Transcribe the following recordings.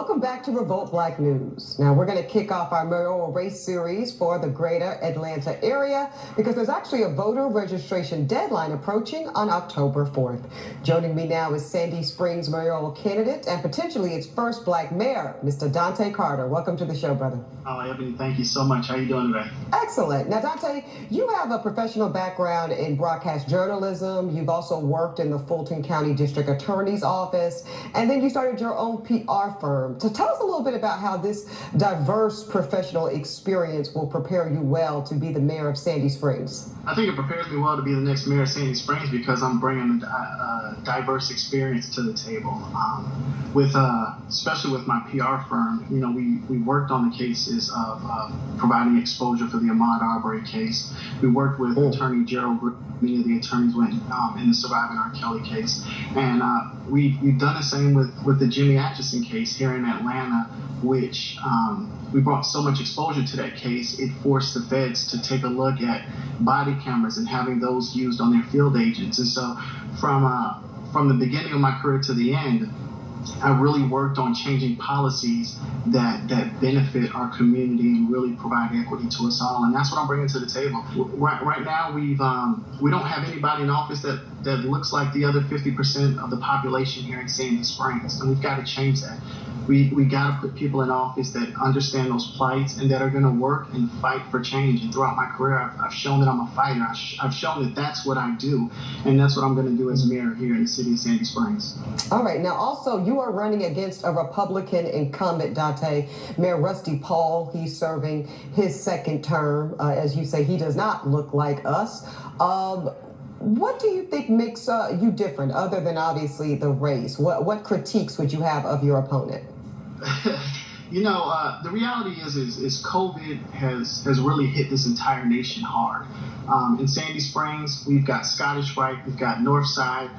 Welcome back to Revolt Black News. Now, we're going to kick off our mayoral race series for the greater Atlanta area because there's actually a voter registration deadline approaching on October 4th. Joining me now is Sandy Springs mayoral candidate and potentially its first black mayor, Mr. Dontaye Carter. Welcome to the show, brother. Oh, Eboni, thank you so much. How you doing today? Excellent. Now, Dontaye, you have a professional background in broadcast journalism. You've also worked in the Fulton County District Attorney's Office, and then you started your own PR firm. So tell us a little bit about how this diverse professional experience will prepare you well to be the mayor of Sandy Springs. I think it prepares me well to be the next mayor of Sandy Springs because I'm bringing a diverse experience to the table. Especially with my PR firm, you know, we worked on the cases of providing exposure for the Ahmaud Arbery case. We worked with Attorney Gerald Griffin. Many of the attorneys went in the surviving R. Kelly case. And we've done the same with the Jimmy Atchison case here in Atlanta, which we brought so much exposure to that case, it forced the feds to take a look at body cameras and having those used on their field agents. And so from the beginning of my career to the end, I really worked on changing policies that benefit our community and really provide equity to us all, and that's what I'm bringing to the table. Right now, we don't have anybody in office that looks like the other 50% of the population here in Sandy Springs, and we've got to change that. We got to put people in office that understand those plights and that are going to work and fight for change. And throughout my career, I've shown that I'm a fighter. I've shown that that's what I do, and that's what I'm going to do as mayor here in the city of Sandy Springs. All right. Now, also, you are running against a Republican incumbent, Dontaye, Mayor Rusty Paul. He's serving his second term. As you say, he does not look like us. What do you think makes you different, other than obviously the race? What critiques would you have of your opponent? You know, the reality is COVID has really hit this entire nation hard. In Sandy Springs, we've got Scottish Rite, we've got Northside,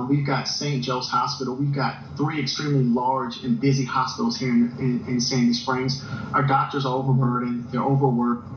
we've got St. Joe's Hospital. We've got three extremely large and busy hospitals here in Sandy Springs. Our doctors are overburdened, they're overworked,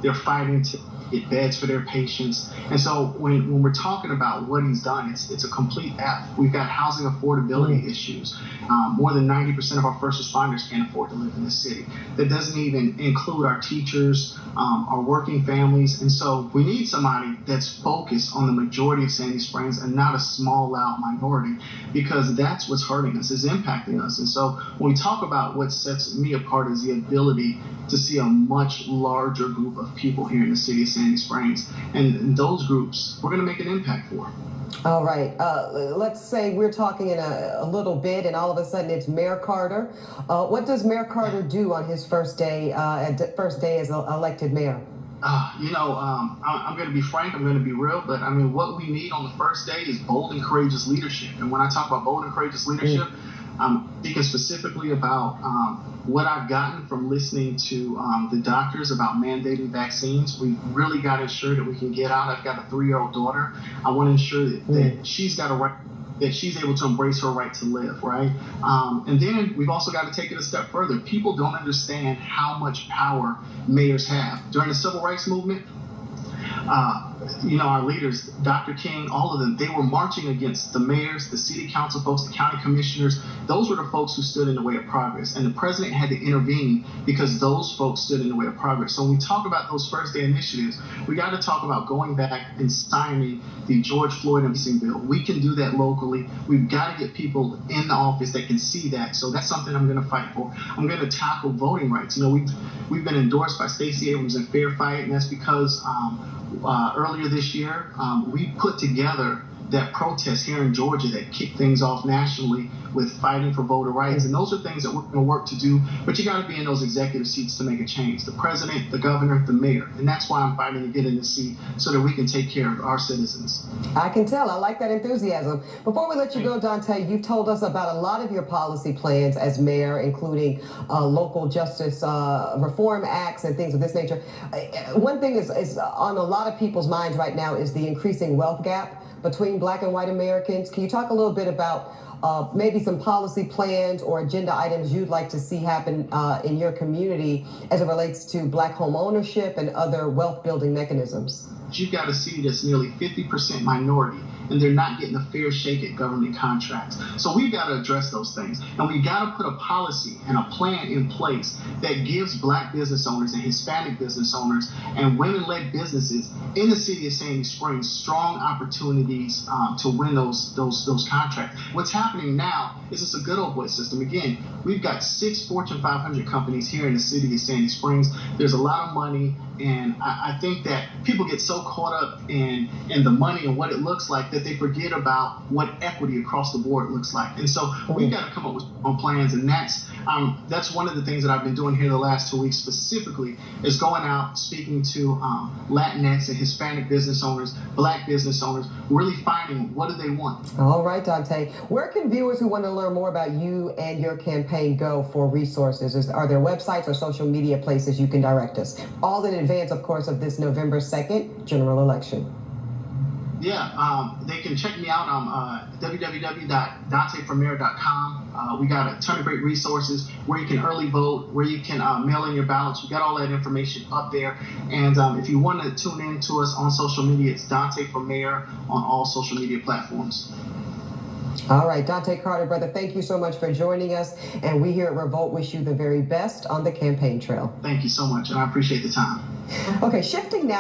they're fighting to get beds for their patients. And so when we're talking about what he's done, it's a complete F. We've got housing affordability issues. More than 90% of our first responders can't afford to live in this city. That doesn't even include our teachers, our working families. And so we need somebody that's focused on the majority of Sandy Springs and not a small, loud minority, because that's what's hurting us, is impacting us. And so when we talk about what sets me apart is the ability to see a much larger group of people here in the city of Sandy Springs. And those groups, we're going to make an impact for. All right. Let's say we're talking in a little bit, and all of a sudden it's Mayor Carter. What does Mayor Carter do on his first day as elected mayor? I'm going to be frank, I'm going to be real, but I mean, what we need on the first day is bold and courageous leadership. And when I talk about bold and courageous leadership, I'm speaking specifically about what I've gotten from listening to the doctors about mandating vaccines. We've really got to ensure that we can get out. I've got a 3-year-old daughter. I want to ensure that she's got a right, that she's able to embrace her right to live, right? And then we've also got to take it a step further. People don't understand how much power mayors have. During the Civil Rights Movement, our leaders, Dr. King, all of them, they were marching against the mayors, the city council folks, the county commissioners. Those were the folks who stood in the way of progress. And the president had to intervene because those folks stood in the way of progress. So when we talk about those first day initiatives, we got to talk about going back and signing the George Floyd and Policing bill. We can do that locally. We've got to get people in the office that can see that. So that's something I'm going to fight for. I'm going to tackle voting rights. You know, we've been endorsed by Stacey Abrams and Fair Fight, and that's because earlier this year, we put together that protest here in Georgia that kicked things off nationally with fighting for voter rights. And those are things that we're going to work to do, but you got to be in those executive seats to make a change. The president, the governor, the mayor. And that's why I'm fighting to get in the seat so that we can take care of our citizens. I can tell. I like that enthusiasm. Before we let you go, Dontaye, you've told us about a lot of your policy plans as mayor, including local justice reform acts and things of this nature. One thing is on a lot of people's minds right now is the increasing wealth gap between Black and white Americans. Can you talk a little bit about maybe some policy plans or agenda items you'd like to see happen in your community as it relates to Black home ownership and other wealth building mechanisms? You've got a city that's nearly 50% minority, and they're not getting a fair shake at government contracts. So we've got to address those things, and we've got to put a policy and a plan in place that gives Black business owners and Hispanic business owners and women-led businesses in the city of Sandy Springs strong opportunities to win those contracts. What's happening now is it's a good old boy system. Again, we've got 6 Fortune 500 companies here in the city of Sandy Springs. There's a lot of money, and I think that people get so caught up in the money and what it looks like that they forget about what equity across the board looks like. And so we've got to come up with some plans, and that's one of the things that I've been doing here the last 2 weeks specifically, is going out, speaking to Latinx and Hispanic business owners, Black business owners, really finding what do they want. All right, Dontaye. Where can viewers who want to learn more about you and your campaign go for resources? Are there websites or social media places you can direct us? All in advance, of course, of this November 2nd general election. Yeah, they can check me out on www.dontayeformayor.com. We got a ton of great resources where you can early vote, where you can mail in your ballots. We got all that information up there. And if you want to tune in to us on social media, it's Dontaye for Mayor on all social media platforms. All right, Dontaye Carter, brother, thank you so much for joining us. And we here at Revolt wish you the very best on the campaign trail. Thank you so much, and I appreciate the time. Okay, shifting now.